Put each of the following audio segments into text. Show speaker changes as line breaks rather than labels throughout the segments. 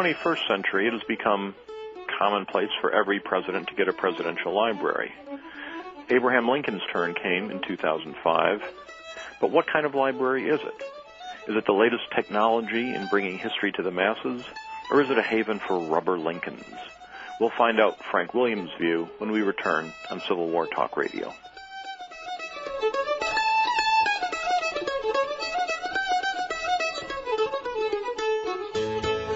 21st century, it has become commonplace for every president to get a presidential library. Abraham Lincoln's turn came in 2005, but what kind of library is it? Is it the latest technology in bringing history to the masses, or is it a haven for rubber Lincolns? We'll find out Frank Williams' view when we return on Civil War Talk Radio.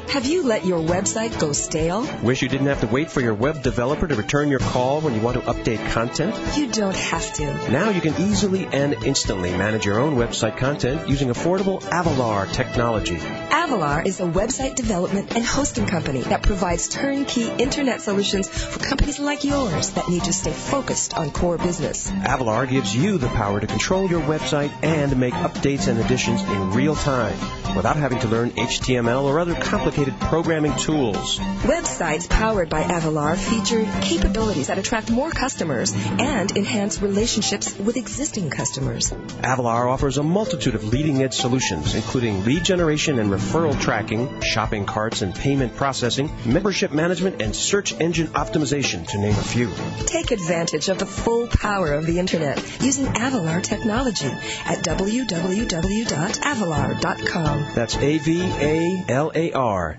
Have you let your website go stale?
Wish you didn't have to wait for your web developer to return your call when you want to update content?
You don't have to.
Now you can easily and instantly manage your own website content using affordable Avalar technology.
Avalar is a website development and hosting company that provides turnkey internet solutions for companies like yours that need to stay focused on core business.
Avalar gives you the power to control your website and make updates and additions in real time without having to learn HTML or other complicated programming tools.
Websites powered by Avalar feature capabilities that attract more customers and enhance relationships with existing customers.
Avalar offers a multitude of leading-edge solutions, including lead generation and referral tracking, shopping carts and payment processing, membership management, and search engine optimization, to name a few.
Take advantage of the full power of the Internet using Avalar technology at www.avalar.com.
That's AVALAR.com.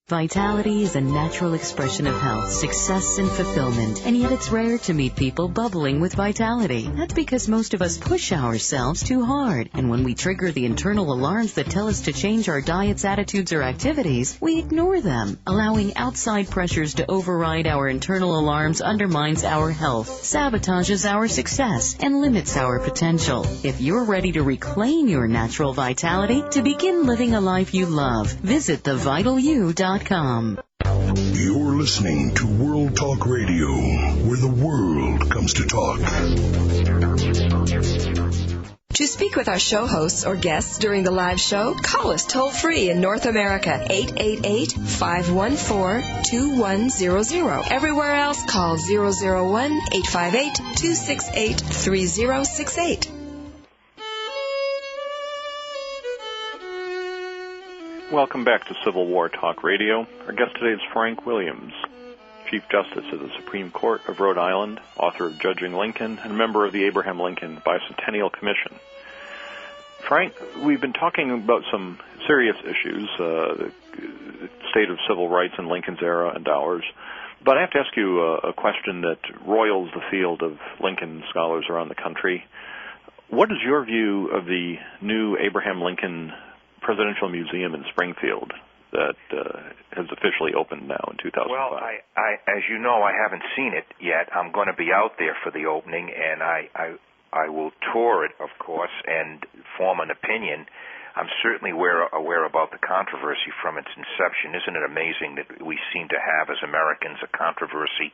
Vitality is a natural expression of health, success, and fulfillment, and yet it's rare to meet people bubbling with vitality. That's because most of us push ourselves too hard, and when we trigger the internal alarms that tell us to change our diets, attitudes, or activities, we ignore them. Allowing outside pressures to override our internal alarms undermines our health, sabotages our success, and limits our potential. If you're ready to reclaim your natural vitality, to begin living a life you love, visit thevitalu.com.
You're listening to World Talk Radio, where the world comes to talk.
To speak with our show hosts or guests during the live show, call us toll-free in North America, 888-514-2100. Everywhere else, call 001-858-268-3068.
Welcome back to Civil War Talk Radio. Our guest today is Frank Williams, Chief Justice of the Supreme Court of Rhode Island, author of Judging Lincoln, and member of the Abraham Lincoln Bicentennial Commission. Frank, we've been talking about some serious issues, the state of civil rights in Lincoln's era and ours, but I have to ask you a question that roils the field of Lincoln scholars around the country. What is your view of the new Abraham Lincoln Presidential Museum in Springfield that has officially opened now in 2005?
Well, I as you know, I haven't seen it yet. I'm going to be out there for the opening, and I will tour it, of course, and form an opinion. I'm certainly aware about the controversy from its inception. Isn't it amazing that we seem to have, as Americans, a controversy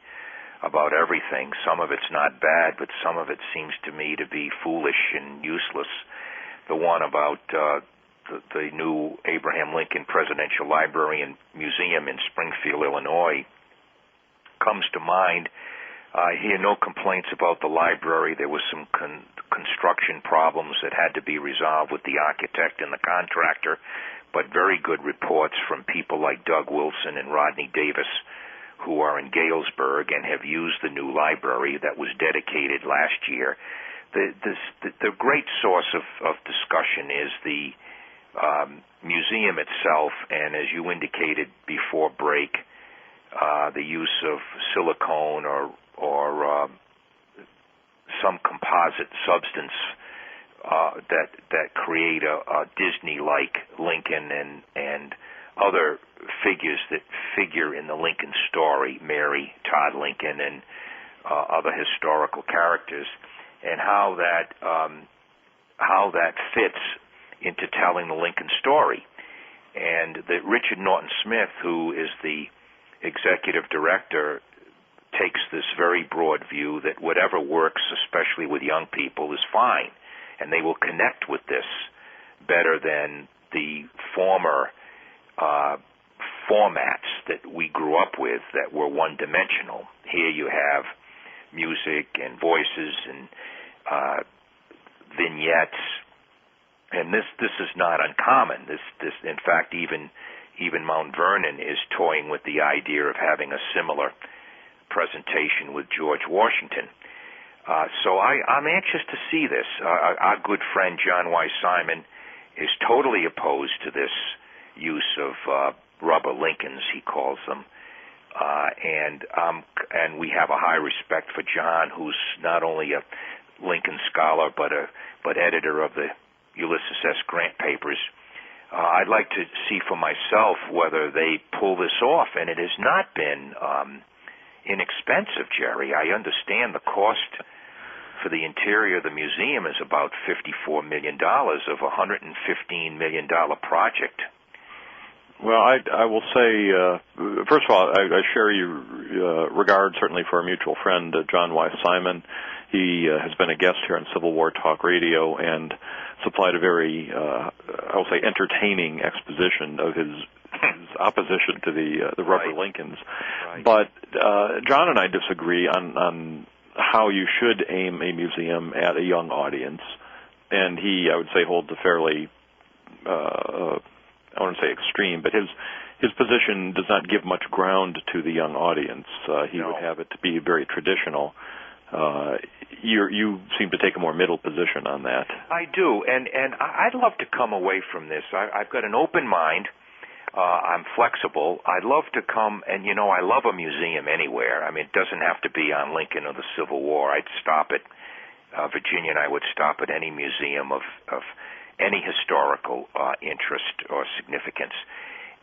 about everything? Some of it's not bad, but some of it seems to me to be foolish and useless. The one about the new Abraham Lincoln Presidential Library and Museum in Springfield, Illinois, comes to mind. I hear no complaints about the library. There was some construction problems that had to be resolved with the architect and the contractor, but very good reports from people like Doug Wilson and Rodney Davis, who are in Galesburg and have used the new library that was dedicated last year. The great source of discussion is the museum itself, and as you indicated before break, the use of silicone or some composite substance that create a Disney-like Lincoln and other figures that figure in the Lincoln story, Mary, Todd Lincoln, and other historical characters, and how that fits into telling the Lincoln story. And that Richard Norton Smith, who is the executive director, takes this very broad view that whatever works, especially with young people, is fine, and they will connect with this better than the former formats that we grew up with that were one-dimensional. Here you have music and voices and vignettes. And this is not uncommon. This in fact even even Mount Vernon is toying with the idea of having a similar presentation with George Washington. So I'm anxious to see this. Our good friend John Y. Simon is totally opposed to this use of rubber Lincolns, he calls them. And we have a high respect for John, who's not only a Lincoln scholar but editor of the Ulysses S. Grant papers. I'd like to see for myself whether they pull this off, and it has not been inexpensive, Jerry. I understand the cost for the interior of the museum is about $54 million of a $115 million project.
Well, I will say, first of all, I share your regard certainly for our mutual friend, John Y. Simon. He has been a guest here on Civil War Talk Radio and supplied a very, I will say, entertaining exposition of his opposition to the rubber Lincolns. Right. But John and I disagree on how you should aim a museum at a young audience. And he, I would say, holds a fairly, I wouldn't say extreme, but his position does not give much ground to the young audience. He would have it to be very traditional. You seem to take a more middle position on that. I do, and I'd love to come away from this. I've got an open mind. I'm flexible. I'd love to come, and I love a museum anywhere. I mean, it doesn't have to be on Lincoln or the Civil War. I'd stop at Virginia, and I would stop at any museum of any historical interest or significance.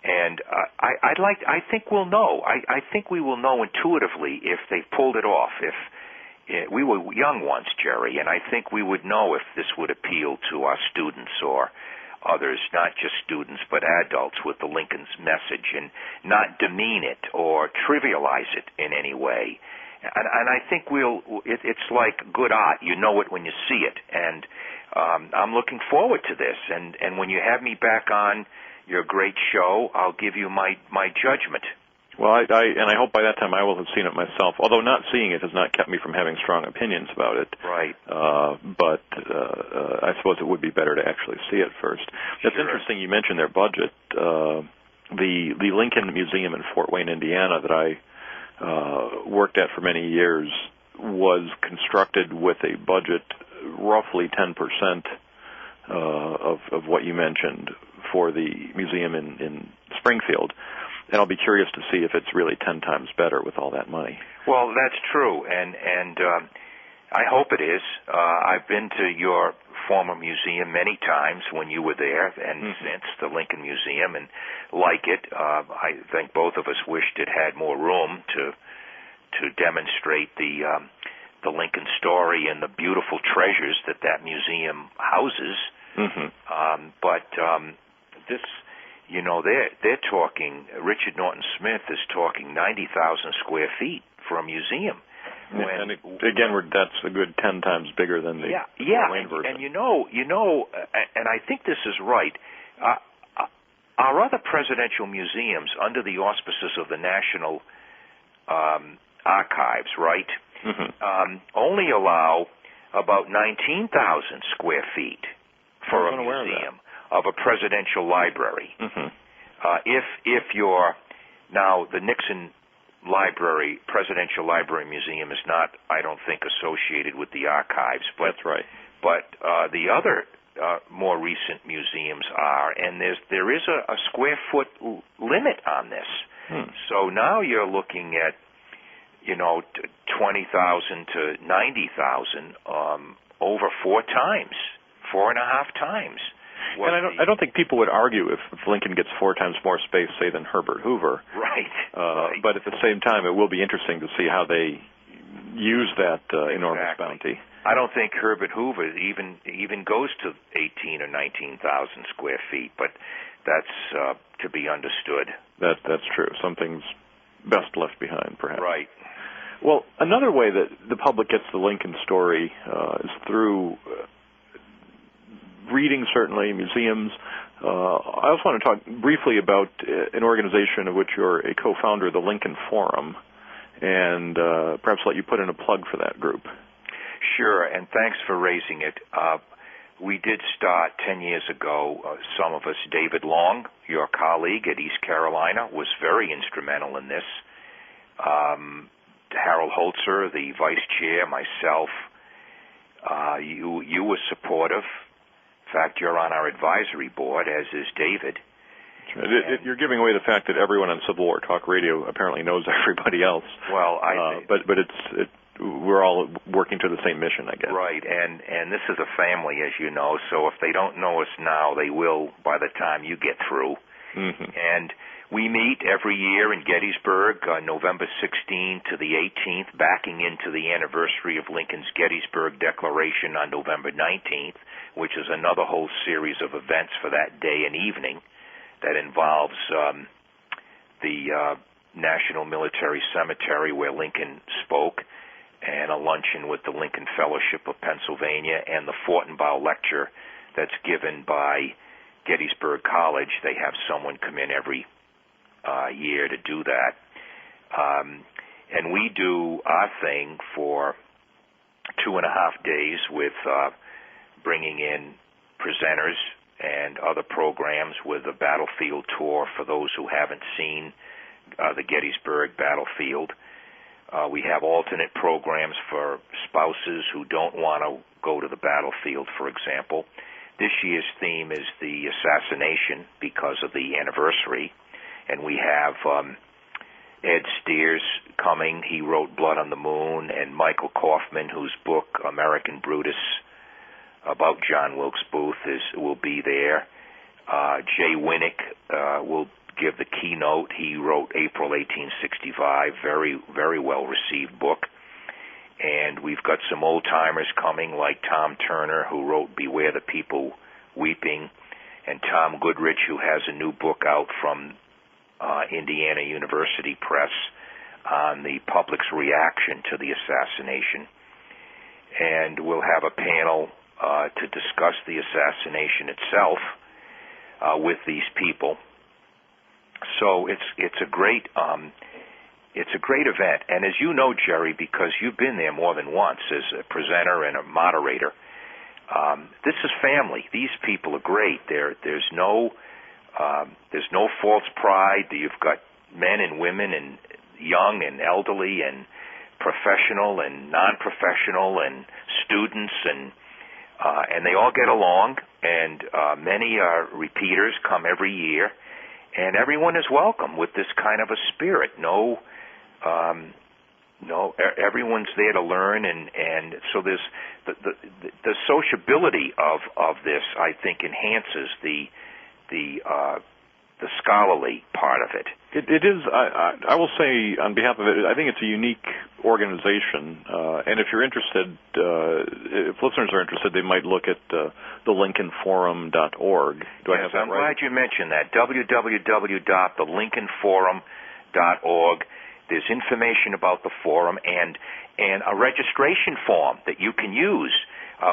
And I think we'll know. I think we will know intuitively if they've pulled it off. If we were young once, Jerry, and I think we would know if this would appeal to our students or others, not just students, but adults, with the Lincoln's message, and not demean it or trivialize it in any way. And I think it's like good art. You know it when you see it. And I'm looking forward to this. And when you have me back on your great show, I'll give you my judgment. Well, I hope by that time I will have seen it myself, although not seeing it has not kept me from having strong opinions about it. Right. But I suppose it would be better to actually see it first. Sure. It's interesting you mentioned their budget. The Lincoln Museum in Fort Wayne, Indiana, that I worked at for many years, was constructed with a budget roughly 10% of what you mentioned for the museum in Springfield. And I'll be curious to see if it's really 10 times better with all that money. Well, that's true, and I hope it is. I've been to your former museum many times when you were there, and since the Lincoln Museum, and like it. I think both of us wished it had more room to demonstrate the Lincoln story and the beautiful treasures that museum houses. But this. They're talking, Richard Norton Smith is talking 90,000 square feet for a museum. And again, that's a good 10 times bigger than the Wayne version. And and I think this is right. Our other presidential museums, under the auspices of the National Archives, right, only allow about 19,000 square feet for a museum of a presidential library. If you're now, the Nixon Library, Presidential Library Museum, is not, I don't think, associated with the archives. But, that's right. But the other more recent museums are, and there is a square foot limit on this. So now you're looking at 20,000 to 90,000 over 4.5 times. And I don't think people would argue if Lincoln gets 4 times more space, say, than Herbert Hoover. Right. But at the same time, it will be interesting to see how they use that enormous bounty. I don't think Herbert Hoover even goes to 18 or 19,000 square feet, but that's to be understood. That's true. Something's best left behind, perhaps. Right. Well, another way that the public gets the Lincoln story is through reading, certainly, museums. I also want to talk briefly about an organization of which you're a co-founder, the Lincoln Forum, and perhaps let you put in a plug for that group. Sure, and thanks for raising it.
We did start 10 years ago, some of us. David Long, your colleague at East Carolina, was very instrumental in this. Harold Holzer, the vice chair, myself, you were supportive. In fact, you're on our advisory board, as is David.
You're giving away the fact that everyone on Civil War Talk Radio apparently knows everybody else.
Well,
but we're all working to the same mission, I guess.
Right, and this is a family, as you know, so if they don't know us now, they will by the time you get through.
Mm-hmm.
And we meet every year in Gettysburg, November 16th to the 18th, backing into the anniversary of Lincoln's Gettysburg Declaration on November 19th, which is another whole series of events for that day and evening that involves the National Military Cemetery where Lincoln spoke, and a luncheon with the Lincoln Fellowship of Pennsylvania, and the Fortenbaugh Lecture that's given by Gettysburg College. They have someone come in every year to do that. And we do our thing for 2.5 days with bringing in presenters and other programs with a battlefield tour for those who haven't seen the Gettysburg battlefield. We have alternate programs for spouses who don't want to go to the battlefield, for example. This year's theme is the assassination because of the anniversary, and we have Ed Steers coming. He wrote Blood on the Moon, and Michael Kaufman, whose book American Brutus about John Wilkes Booth will be there. Jay Winnick will give the keynote. He wrote April 1865, very, very well-received book. And we've got some old-timers coming like Tom Turner, who wrote Beware the People Weeping, and Tom Goodrich, who has a new book out from Indiana University Press on the public's reaction to the assassination. And we'll have a panel to discuss the assassination itself with these people. So it's a great event, and as you know, Jerry, because you've been there more than once as a presenter and a moderator, this is family. These people are great. There's no false pride. You've got men and women and young and elderly and professional and non-professional and students, and they all get along. And many are repeaters, come every year. And everyone is welcome with this kind of a spirit. No, everyone's there to learn, and so there's the sociability of this, I think, enhances the scholarly part of it.
It is. I will say on behalf of it, I think it's a unique organization, and if you're interested, if listeners are interested, they might look at the LincolnForum.org. Do I have that
I'm
right?
glad you mentioned that. www.thelincolnforum.org. There's information about the forum and a registration form that you can use.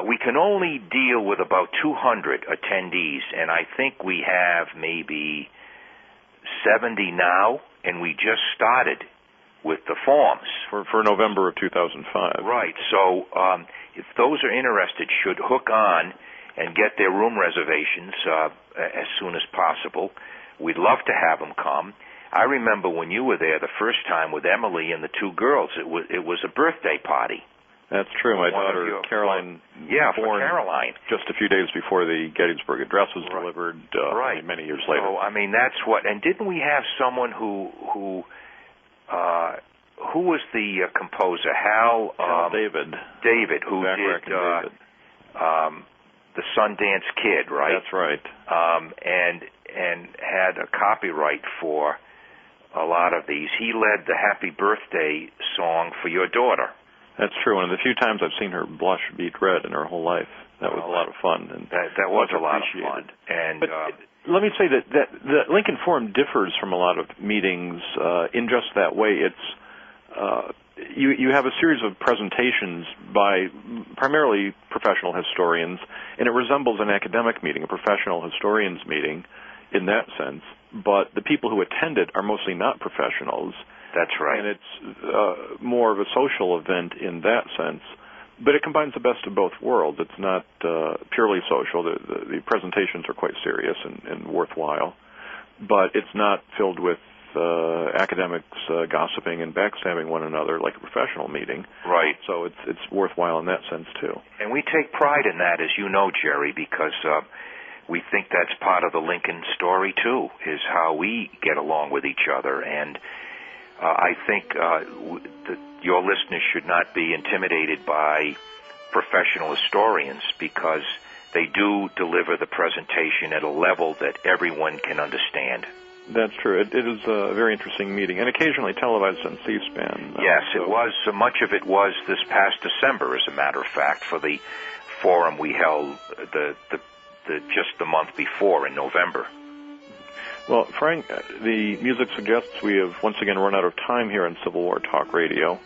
We can only deal with about 200 attendees, and I think we have maybe 70 now, and we just started with the forms.
For November of 2005.
Right. So if those are interested, should hook on and get their room reservations as soon as possible. We'd love to have them come. I remember when you were there the first time with Emily and the two girls, it was a birthday party.
That's true. My daughter, Caroline,
born Caroline,
just a few days before the Gettysburg Address was delivered many years later.
So, I mean, that's what... And didn't we have someone who was the composer? Hal
David.
David, who did the Sundance Kid, right?
That's right.
And had a copyright for a lot of these. He led the Happy Birthday song for your daughter.
That's true, and the few times I've seen her blush beet red in her whole life, that was a lot of fun. And
that was a lot of fun. And
but let me say that the Lincoln Forum differs from a lot of meetings in just that way. It's you have a series of presentations by primarily professional historians, and it resembles an academic meeting, a professional historians meeting in that sense. But the people who attend it are mostly not professionals.
That's right.
And it's more of a social event in that sense. But it combines the best of both worlds. It's not purely social. The presentations are quite serious and worthwhile, but it's not filled with academics gossiping and backstabbing one another like a professional meeting.
Right.
So it's worthwhile in that sense, too.
And we take pride in that, as you know, Jerry, because we think that's part of the Lincoln story, too, is how we get along with each other. And I think your listeners should not be intimidated by professional historians, because they do deliver the presentation at a level that everyone can understand.
That's true. It is a very interesting meeting, and occasionally televised on C-SPAN.
Yes, it was. So much of it was this past December, as a matter of fact, for the forum we held just the month before in November.
Well, Frank, the music suggests we have once again run out of time here on Civil War Talk Radio,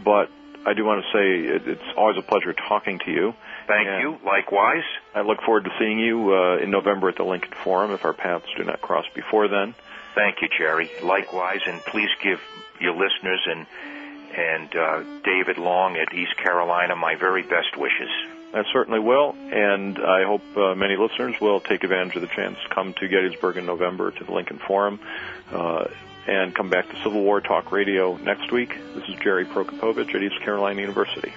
but I do want to say it's always a pleasure talking to you.
Thank you. Likewise.
I look forward to seeing you in November at the Lincoln Forum, if our paths do not cross before then.
Thank you, Jerry. Likewise, and please give your listeners and David Long at East Carolina my very best wishes.
I certainly will, and I hope many listeners will take advantage of the chance to come to Gettysburg in November to the Lincoln Forum and come back to Civil War Talk Radio next week. This is Jerry Prokopovich at East Carolina University.